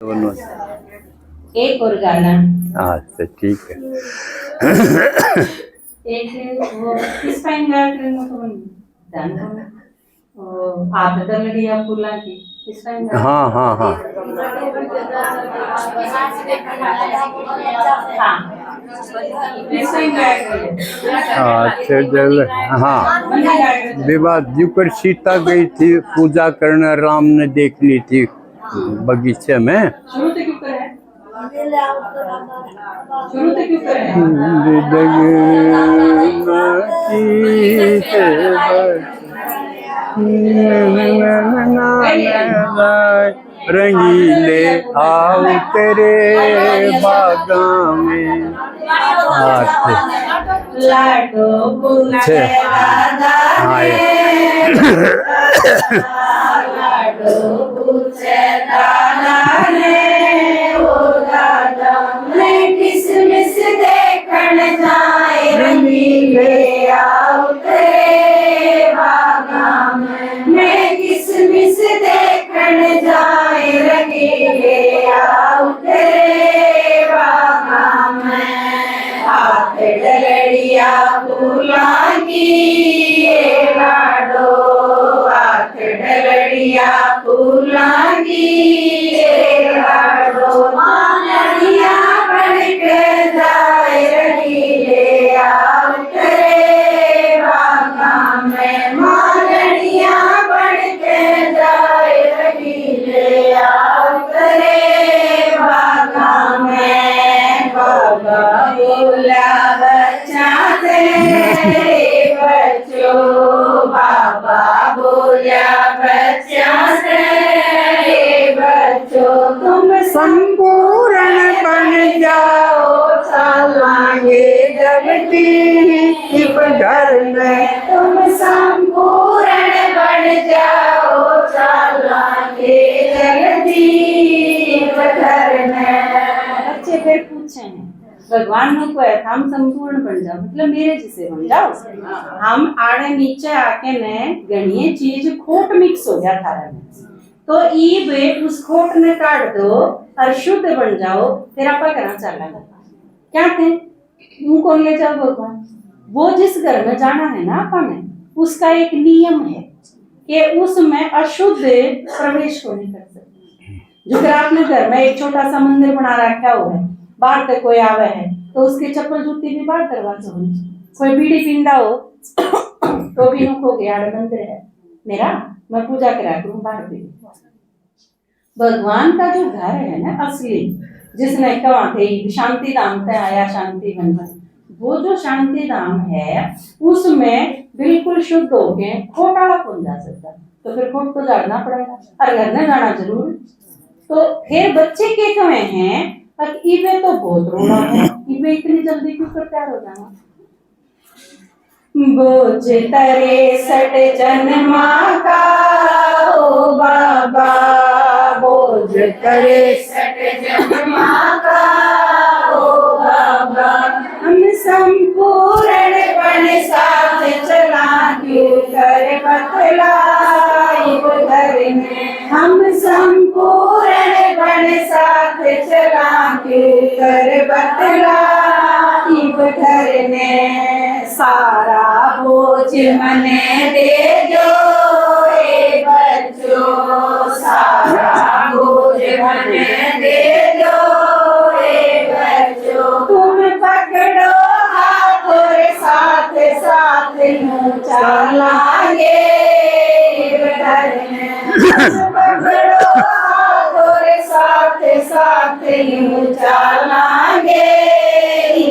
दोनों। एक और गाना। अच्छा ठीक है। एक वो किस टाइम गाया ध्यान आप दलड़िया फूला की किस टाइम। हाँ हाँ हाँ अच्छा जल हाँ विवाह जुकर सीता गई थी पूजा करने, राम ने देख ली थी बगीचे में। रंगीले आओ तेरे बागा में लाडो पूछे दादा रे लाडो पूछे दादा रे ओ दादा मैं किसमिस देखण जाए रंगीले आओ तेरे बागा में मैं किसमिस देखण जाए रंगीले आओ तेरे बागा में हाथ डलड़िया फूला की लाडो हाथ डलड़िया फूला की लाडो मानड़िया बन के जाए रंगीले आओ तेरे बागा में मानड़िया बन के जाए रंगीले आओ तेरे बागा में बाबा बोला बच्चा तेरे बच्चों बाबा बोला बच्चा तेरे बच्चों तुम संपूर्ण बन जाओ चलांगे जगती इस घर में तुम संपूर्ण बन जाओ चलांगे जगती इस घर में। बच्चे फिर पूछे हैं भगवान ने को है हम संपूर्ण बन जाओ मतलब मेरे जैसे बन जाओ। हम आड़े नीचे आके ने गणिये चीज खोट मिक्स हो गया थारा में तो ई वे उस खोट ने काट दो और शुद्ध बन जाओ फिर आपा करना चला क्या थे उनको ले जाओ भगवान। वो जिस घर में जाना है ना अपन ने उसका एक नियम है कि उसमें अशुद्ध प्रवेश को नहीं कर सकते। जो आपने घर में एक छोटा सा मंदिर बना रखा हुआ है बाहर तक कोई आवे है तो उसके चप्पल जूती भी बाहर दरवाजा हो कोई बीड़ी पिंडा हो तो भी नुक हो गया मंदिर है मेरा मैं पूजा करा करूं बाहर भी। भगवान का जो घर है ना असली जिसने कहा थे शांति धाम से आया शांति बन वो जो शांति धाम है उसमें बिल्कुल शुद्ध हो के खोटाला कौन जा सकता तो फिर खोट को जाना पड़ेगा और घर में जाना जरूर। तो फिर बच्चे के कहे हैं इवे तो बहुत रोना है इवे इतनी जल्दी क्यों कर तैयार हो जाना। बोझ तरे सट जन्मा का ओ बाबा बोझ तरे सट जन्मा का ओ बाबा हम संपूर्ण बन साथ चला क्यों कर बतलाई घर में हम संपूर्ण बन साथ चला क्यों कर बतलाई घर में सारा बोझ मने दे दो ए बच्चों सारा बोझ मने दे दो ए बच्चों तुम पकड़ो हाथ और साथ साथ चलाएंगे घर में पकड़ो हाथ और साथ साथ चलाएंगे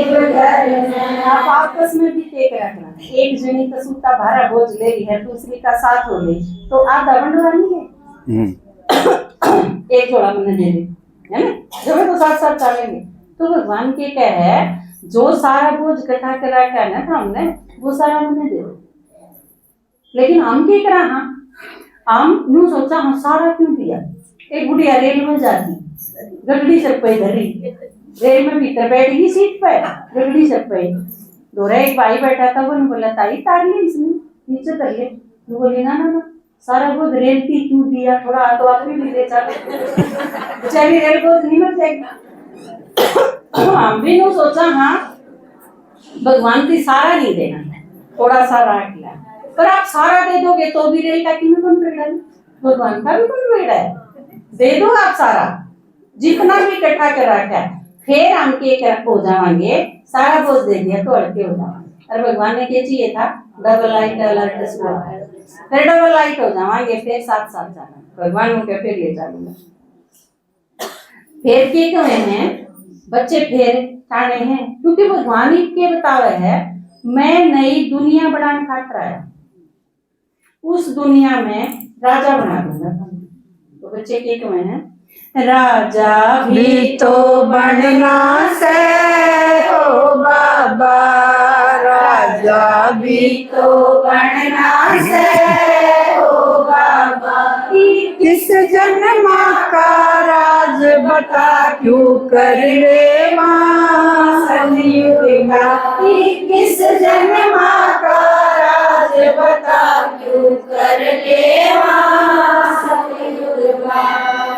घर में। आप आपस में भी टेक रखना एक जनी का सूता भारा बोझ ले ली है दूसरी का साथ हो गई तो आधा बंडवा नहीं है एक जोड़ा मैंने दे दी है ना जो तो साथ साथ चलेंगे। तो भगवान के क्या है जो सारा बोझ इकट्ठा करा के आना था हमने वो सारा मैंने दे दो लेकिन हम क्या करा हम यूं सोचा हम सारा क्यों दिया। एक बुढ़िया रेल में जाती गड्डी से पे धरी रेल में भीतर बैठ गई सीट पर गड्डी से पे दोरा एक भाई बैठा था वो बोला ताई तार ले इसमें नीचे धर ले बोली ना ना ना सारा बोझ रेल की क्यों दिया, थोड़ा तो आप भी ले चलो, बेचारी रेल बोझ नहीं मर जाएगी। हम भी नहीं सोचा, हाँ भगवान की सारा नहीं देना है, थोड़ा सा रख लिया, पर आप सारा दे दोगे तो भी रेल का कितना कौन पेड़ है, भगवान का भी कौन पेड़ है, दे दो आप सारा जितना भी इकट्ठा कर रखा है, फिर हम के हो जाएंगे, सारा बोझ दे दिया तो हल्के हो जाएंगे। और भगवान ने क्या चाहिए था, डबल लाइट अलर्ट, फिर डबल लाइट हो जाएंगे, फिर साथ साथ जाना, भगवान को फिर ले जाऊंगा। फिर के कहे हैं बच्चे, फिर खाने हैं, क्योंकि भगवान ही के बतावे है, मैं नई दुनिया बनाने खातिर आया, उस दुनिया में राजा बना दूंगा। तो बच्चे के कहे हैं, राजा भी तो बनना से ओ बाबा, राजा भी तो बनना से ओ बाबा, किस जन्मा का राज बता क्यों कर रे मां सतयुग का, किस जन्मा का राज बता क्यों कर ले मां सतयुग का।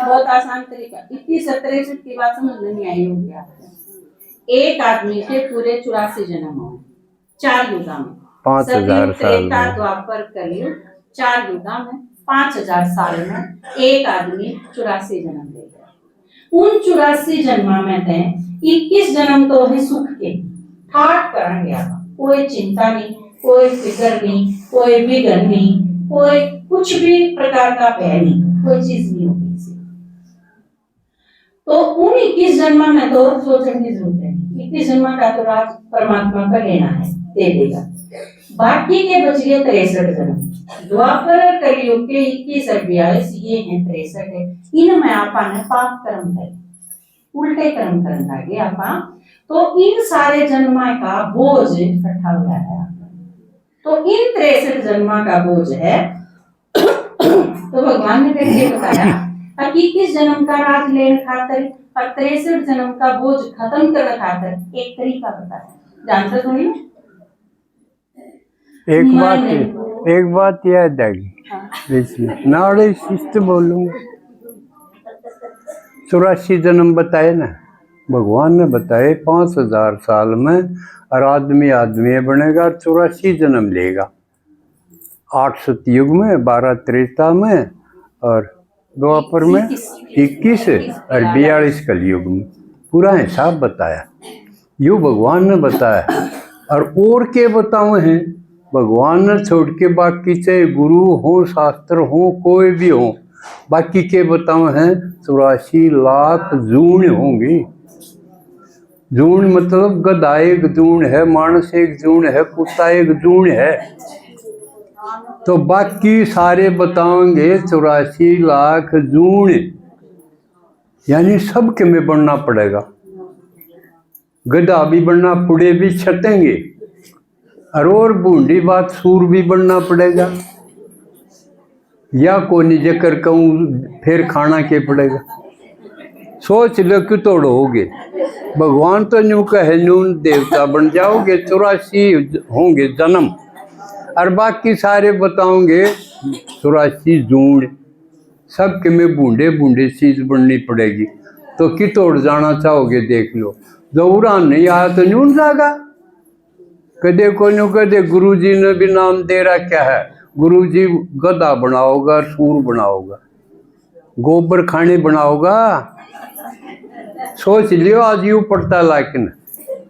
बहुत आसान तरीका, 21 की बात समझ नहीं आई होगी आपको। एक आदमी के पूरे 84 जन्म हो, 4 युगा में, 5000 साल में, द्वापर कलयुग, 4 युगा में 5000 साल में एक आदमी 84 जन्म लेगा। उन 84 जन्म में थे 21 जन्म तो है सुख के, ठाट करेंगे आप, कोई चिंता नहीं, कोई फिक्र नहीं, कोई बिगड़ नहीं, कोई कुछ भी प्रकार का भय नहीं, कोई चीज नहीं होगी। तो उन 21 जन्म में तो सोचने की जरूरत है, 21 जन्म का तो राज परमात्मा का लेना है, दे देगा। बाकी के बच गए 63 जन्म, द्वापर कलयुग के 21 और 42 ये हैं 63 है, इनमें आपा ने पाप कर्म करे, उल्टे कर्म करने लगे आपा, तो इन सारे जन्म का बोझ इकट्ठा हो जाता है। तो इन 63 जन्म का बोझ है। तो भगवान ने कैसे बताया, 21 जन्म का राज लेने खातिर और 63 जन्म का बोझ खत्म करने खातिर एक तरीका बताया, जानते सुनिए। एक बात याद आएगी इसमें, नाड़े शिष्ट बोलूंगा, 84 जन्म बताए ना भगवान ने, बताए 5000 साल में और आदमी बनेगा और 84 जन्म लेगा, 8 सतयुग में, 12 त्रेता में और द्वापर में 21 और 42 कलयुग में, पूरा हिसाब बताया, यू भगवान ने बताया। और के बताओ हैं भगवान ने छोड़ के, बाकी चाहे गुरु हो, शास्त्र हो, कोई भी हो, बाकी के बताओ हैं 84 लाख जून होंगी। जून मतलब गधा एक जून है, मानस एक जून है, कुत्ता एक जून है, तो बाकी सारे बताओगे 84 लाख जून, यानी सबके में बनना पड़ेगा, गधा भी बनना, पुड़े भी छटेंगे, और बूढ़ी बात सूर भी बनना पड़ेगा, या कोई जिक्र कहूँ फिर खाना के पड़ेगा, सोच लो कि तोड़ोगे। भगवान तो न्यू कहे नून देवता बन जाओगे, 84 होंगे जन्म, और बाकी सारे बताओगे 84 जून, सबके में बूढ़े चीज बननी पड़ेगी, तो कि तोड़ जाना चाहोगे देख लो, दौरान नहीं आया तो न्यून जागा। कदे कोई न कदे गुरु जी ने भी नाम दे रहा क्या है, गुरु जी गधा बनाओगा, सूर बनाओगा, गोबर खाने बनाओगा, सोच लियो आज यू पड़ता, लेकिन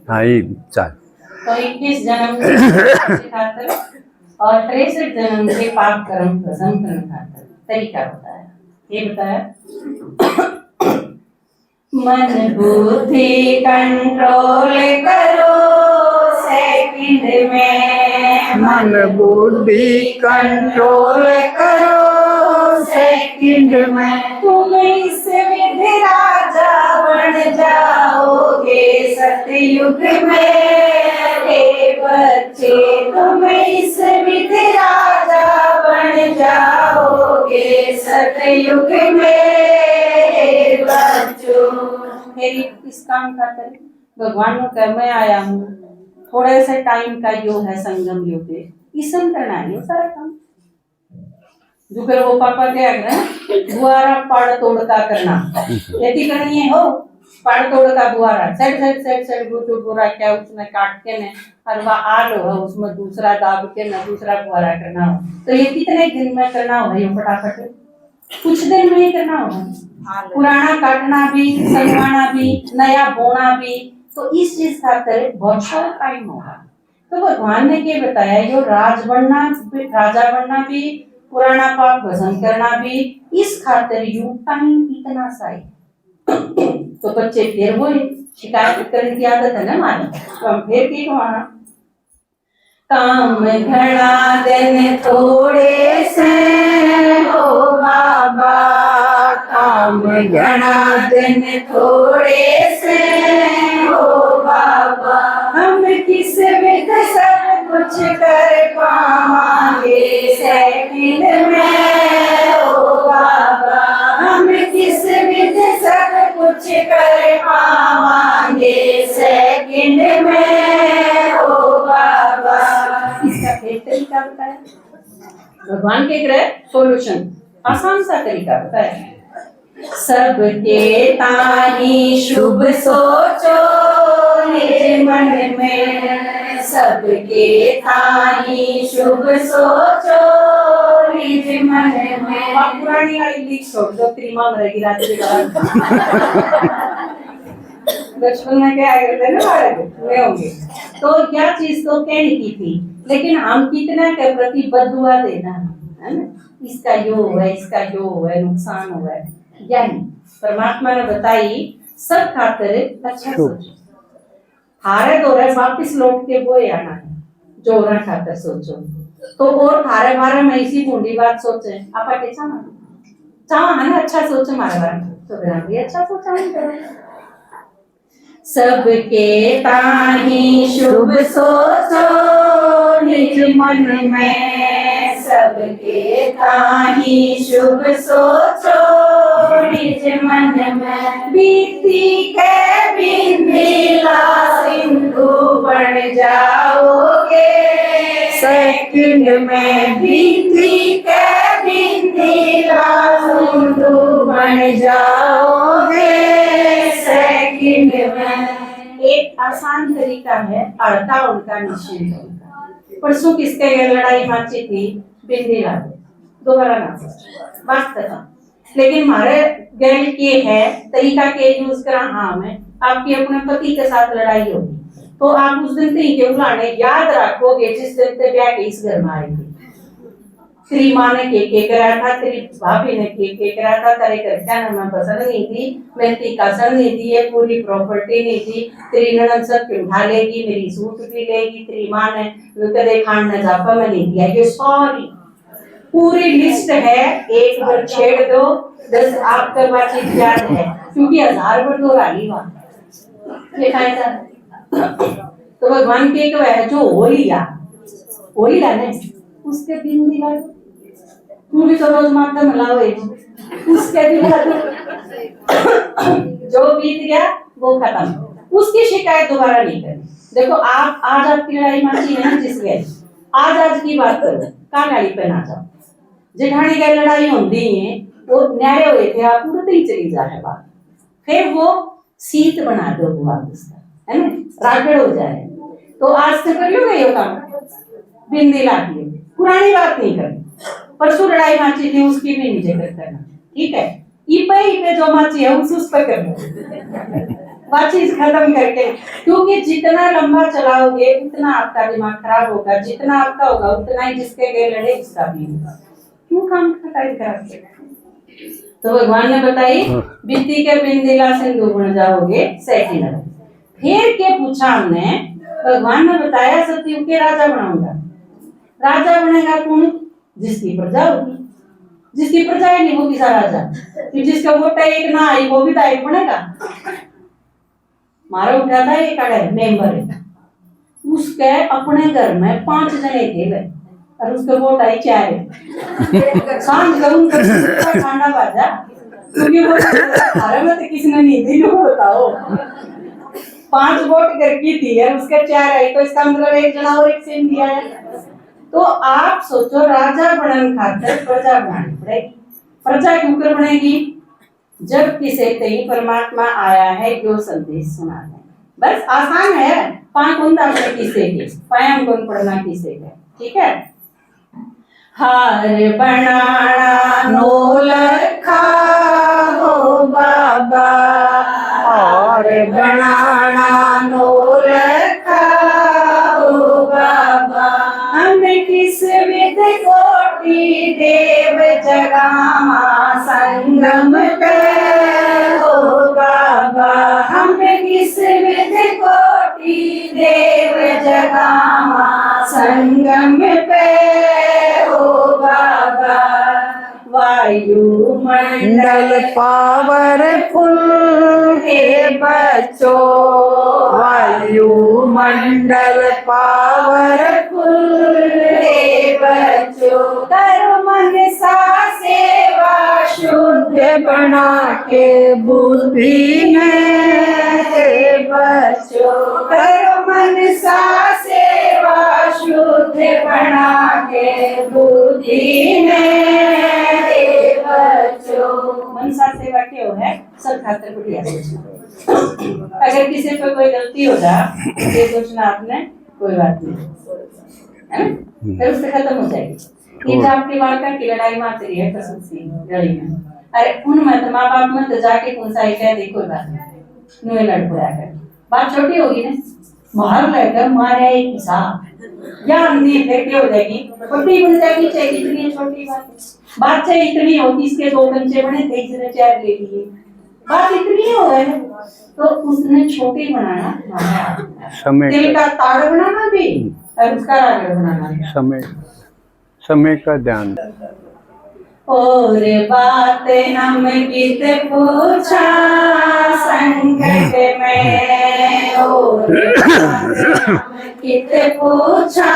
हाँ ये चल। तो 21 जन्म खातर और 63 जन्म के पाप कर्म भस्म करने खातर तरीका बताया, ये बताया, मन बुद्धि कंट्रोल करो सेकंड में, मन बुद्धि कंट्रोल करो सेकंड में, तुम इस विधि राजा बन जाओगे सतयुग में, हे बच्चे तुम इस विधि राजा बन जाओगे सतयुग में, हे बच्चों। मेरी इस काम का करें, भगवान को मैं आया हूँ, थोड़े से टाइम का योग है, संगम योग है, इसम करना है सारा काम, जुकर वो पापा क्या कर बुआरा पाड़ तोड़ का करना यदि करनी है हो पाड़ तोड़ का बुआरा साइड बुरा क्या उसमें काट के ने और वह आलू है उसमें दूसरा दाब के ना दूसरा बुआरा करना हो तो ये कितने दिन में करना हो ये फटाफट कुछ दिन में ही करना होगा पुराना काटना भी सलवाना भी नया बोना भी तो इस चीज खातर बहुत सारा टाइम होगा तो भगवान ने क्या बताया यो राजा बनना भी पुराना पाप भस्म करना भी इस खातिर यू टाइम इतना सा है तो बच्चे फिर वो शिकायत करने की आदत है ना हमारी तो हम फिर की कमाना काम घना दिन थोड़े से हो बाबा काम घना दिन थोड़े से हो बाबा हम किस विध सब कुछ कर पावांगे सेकंड में हो बाबा हम किस विध सब कुछ कर पावांगे सेकंड में हो बाबा इसका एक तरीका बताया भगवान के ग्रह सोल्यूशन आसान सा तरीका बताया सबके ताही शुभ सोचो निज मन में सबके ताही शुभ सोचो निज मन में पुरानी वाली लिख छोड़ दो त्रिमा मरेगी रात के बाद बचपन में क्या करते ना बालक होंगे तो क्या चीज तो कहने की थी लेकिन हम कितना के प्रति बदुआ देना है ना इसका यो है नुकसान हुआ है यानी परमात्मा ने बताई सब खातिर अच्छा सोचो थारे दौरे वापिस लौट के वो आना है जो ना खातिर सोचो तो और थारे बारे में इसी बूंदी बात सोचे आप कैसा चाह है ना अच्छा सोचो हमारे बारे में तो फिर हम भी अच्छा सोचा नहीं करें सबके ताही शुभ सोचो निज मन में सबके ताही शुभ सोचो निज मन में बीती के बिंदीला सिंधु बन जाओगे सेकंड में बीती के बिंदीला सिंधु बन जाओगे सेकंड में एक आसान तरीका है अड़ता उनका निश्चिंत परसों किसके घर लड़ाई माची थी बिंदी लाल दोबारा ना बात खत्म लेकिन हमारे गैल के है तरीका के यूज करा हाँ मैं आपकी अपने पति के साथ लड़ाई होगी तो आप उस दिन के बुलाने याद रखोगे जिस दिन से ब्याह के इस घर में आई थी तेरी माँ ने के करा था तेरी भाभी ने के करा था तेरे घर क्या नाम पसंद नहीं थी मैं तेरी कसम नहीं थी ये पूरी प्रॉपर्टी नहीं थी तेरी ननद सब क्यों उठा लेगी मेरी सूट भी लेगी तेरी माँ ने कदे खान न जापा में नहीं दिया ये सॉरी पूरी लिस्ट है एक बार छेड़ दो 10 आपका बातचीत याद है क्योंकि 1000 बार तो रागी बात ये खाएगा तो भगवान के है जो हो लिया ने उसके दिन दिला तू भी तो रोज माता मिलाओ उसके दिन जो बीत गया वो खत्म उसकी शिकायत दोबारा नहीं करनी देखो आप आज आपकी लड़ाई माची है ना जिस गए आज की बात करो कागाड़ी पे ना जाओ जेठानी की लड़ाई होती है वो न्यारे हुए थे आप उड़ते ही चली जाए बात फिर वो सीत बना दो उसका है ना रागड़ हो जाए तो आज से कर लो ये काम बिंदी लाती है पुरानी बात नहीं करनी परसों लड़ाई माची थी उसकी भी नहीं जिक्र करना ठीक है इपे जो माची है उस पर करना बातचीत खत्म करके क्योंकि जितना लंबा चलाओगे उतना आपका दिमाग खराब होगा जितना आपका होगा उतना ही जिसके गए लड़े उसका भी होगा क्यों काम खटाई कराते तो भगवान ने बताई बीती के बिंदिला सिंधु बन जाओगे सेकंड फिर के पूछा हमने भगवान ने बताया सतयुग के राजा बनाऊंगा राजा बनेगा कौन जिसकी प्रजा होगी जिसकी प्रजा है नहीं वो किसा राजा जिसका वोट एक ना आई वो भी तो एक बनेगा मारा उठा था एक मेंबर है उसके अपने घर में 5 जने थे वे और उसके वोट आई 4 सांझ का उनका खाना बाजा क्योंकि वो अरे में तो किसने नहीं दी लोग बताओ 5 वोट करके थी यार उसके 4 आई तो इसका मतलब एक जना और एक सेम दिया है तो आप सोचो राजा बनन खातर प्रजा बनानी पड़ेगी। प्रजा क्यों कर बनेगी? जब किसे कहीं परमात्मा आया है जो संदेश सुनाने, बस आसान है। पांच कुंड अपने किसे के पायम कौन पढ़ना किसे के, ठीक है। हार बनाना नौलखा हो बाबा, हार बनाना नौलखा हो बाबा, हम किस विध कोटि देव जगामा संगम पे हो बाबा, हम किस विध कोटि देव जगामा संगम पे हो बाबा। वायुमंडल पावरफुल के बच्चों, वायुमंडल पावरफुल के बच्चों, करो मन सा सेवा शुद्ध बना के बुद्धि में हे बच्चों, करो मन सा सेवा शुद्ध बना के बुद्धि में हे बच्चों। मनसा सेवा क्यों है? सब खातर बढ़िया सोचना। अगर किसी पे कोई गलती हो जाए ये सोचना आपने कोई बात नहीं है ना, फिर उससे खत्म हो जाएगी। ये आपकी वार्ता की लड़ाई मात रही है कसम से गली में, अरे उन मत माँ बाप मत जाके कौन सा कह दे कोई बात नहीं, नुए लड़ पड़ा कर बात छोटी होगी ना, मार लेकर मारे एक हिसाब या अंधी देखी हो जाएगी, छोटी बन जाएगी। चाहे इतनी छोटी बात चाहे इतनी होगी, इसके दो कंचे बने थे इसने चार ले लिए, बात इतनी हो है तो उसने छोटी बनाना, समय दिल का ताड़ बनाना भी और उसका रागड़ बनाना, समय का ध्यान। और बात नम गीत पूछा संकट में, और गीत पूछा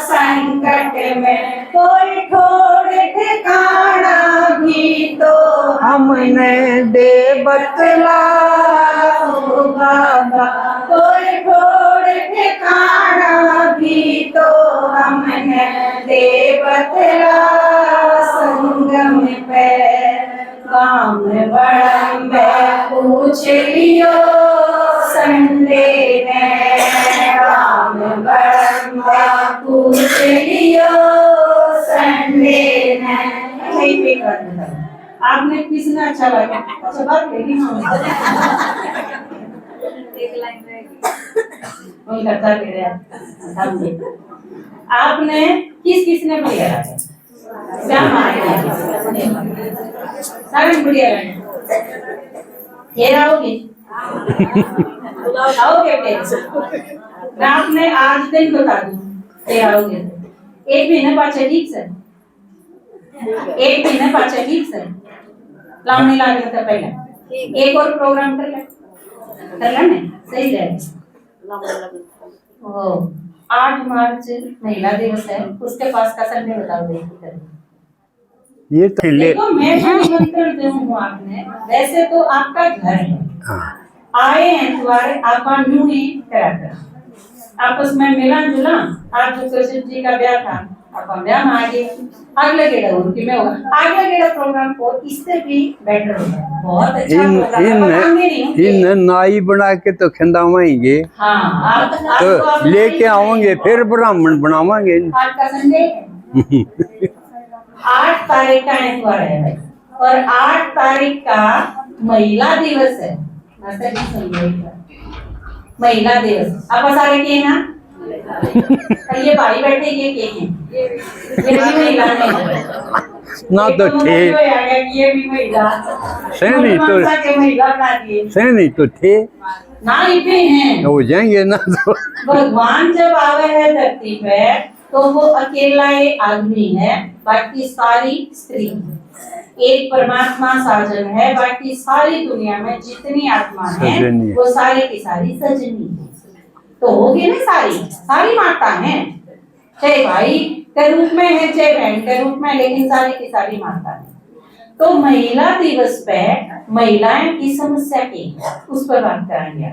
संकट में, कोई ठोड़ ठिकाना भी तो हमने दे बतला हो बाबा, कोई ठोड़ ठिकाना भी तो हमने दे बतला संगम पे, काम बड़म पूछ लियो संडे ने, काम बड़म पूछ लियो संडे ने। आपने किसने अच्छा लगा? अच्छा बात लेगी आपने किसने बढ़िया लगा? क्या सारे बढ़िया लगे? ये आओगे आओगे मैं आपने आज दिन बता दूं, ये आओगे एक महीने पाछे ठीक से, एक महीने पाछे ठीक से लाने लाने का पहले एक और प्रोग्राम कर ले सही रहेगा। ओ 8 मार्च महिला दिवस है, उसके पास का संडे बताओ देखिए। ये तो देखो मैं जो निमंत्रण दे हूँ आपने, वैसे तो आपका घर है, आए हैं तुम्हारे आपा न्यू ही कराकर आपस में मिला जुला। आज जो कृष्ण जी का ब्याह था आपा ब्याह में आगे अगले गेड़ा उनकी में होगा, आगे गेड़ा प्रोग्राम को इससे भी बेटर होगा, बहुत अच्छा प्रोग्राम है। इन नाई बना के तो खिंदावाएंगे, हाँ तो लेके आओगे फिर ब्राह्मण बनावाएंगे। आज का संडे 8 तारीख का एतवार है भाई, और 8 तारीख का महिला दिवस है। महिला दिवस आप सारे के ना, ये भाई बैठे ये के हैं, ये भी महिला नहीं ना तो थे ये भी महिला नहीं तो थे ना, ये भी हैं हो जाएंगे ना। तो भगवान जब आवे है धरती पे तो वो अकेला एक आदमी है, बाकी सारी स्त्री है। एक परमात्मा साजन है, बाकी सारी दुनिया में जितनी आत्मा है वो सारी की सारी सजनी है। तो होगी ना सारी माता है, चाहे भाई के रूप में है चाहे बहन के रूप में, लेकिन सारी की सारी माता है। तो महिला दिवस पे महिलाएं की समस्या की उस पर बात करेंगे।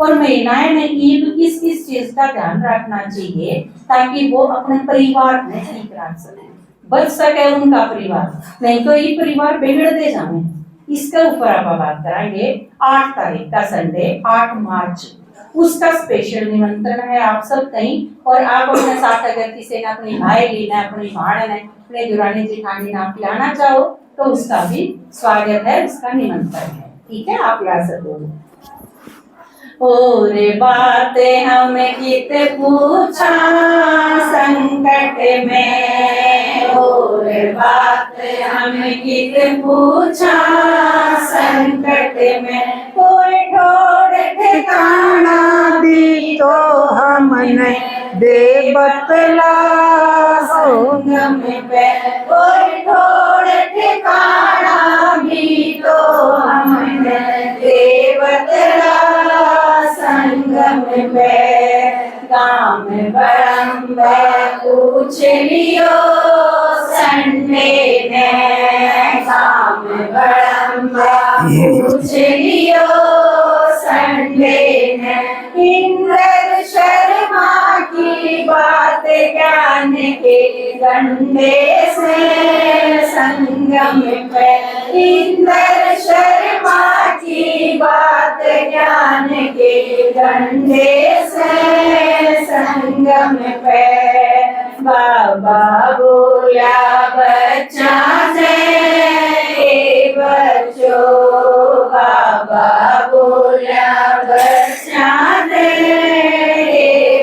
और महिलाएं ने ईद किस किस चीज का ध्यान रखना चाहिए ताकि वो अपने परिवार में ठीक रख सके, बच सके उनका परिवार, नहीं तो ये परिवार बिगड़ते जाए। इसके ऊपर आप बात करेंगे 8 तारीख का संडे 8 मार्च, उसका स्पेशल निमंत्रण है आप सब कहीं। और आप अपने साथ अगर किसी ने अपनी भाई ने, अपनी भाण ने, अपने दुरानी जेठानी ने आप लाना चाहो तो उसका भी स्वागत है, उसका निमंत्रण है। ठीक है, आप ला सको। और बातें हमें कित पूछा संकट में, और बातें हमें कित पूछा संकट में, कोई ठोर ठिकाना भी तो हमने दे बतला संगम पे, कोई ठोर ठिकाना भी तो हमने दे बतला संगम पे। गाँव में बड़म्ब पूछ लियो संडे ने, गाँव में बड़म्ब पूछ लियो संडे ने, इंद्र शर्मा की बात ज्ञान के डंडे से संगम पे, इंद्र शर्मा की बात ज्ञान के डंडे से संगम पे। बाबा बोला बच्चा से बच्चों, बाबा बोला बच्चा दे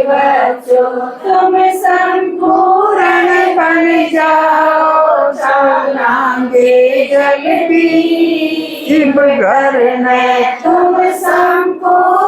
बच्चों, तुम संपूर्ण बन जाओ, चलांगे जल भी शिव घर में, तुम संपूर्ण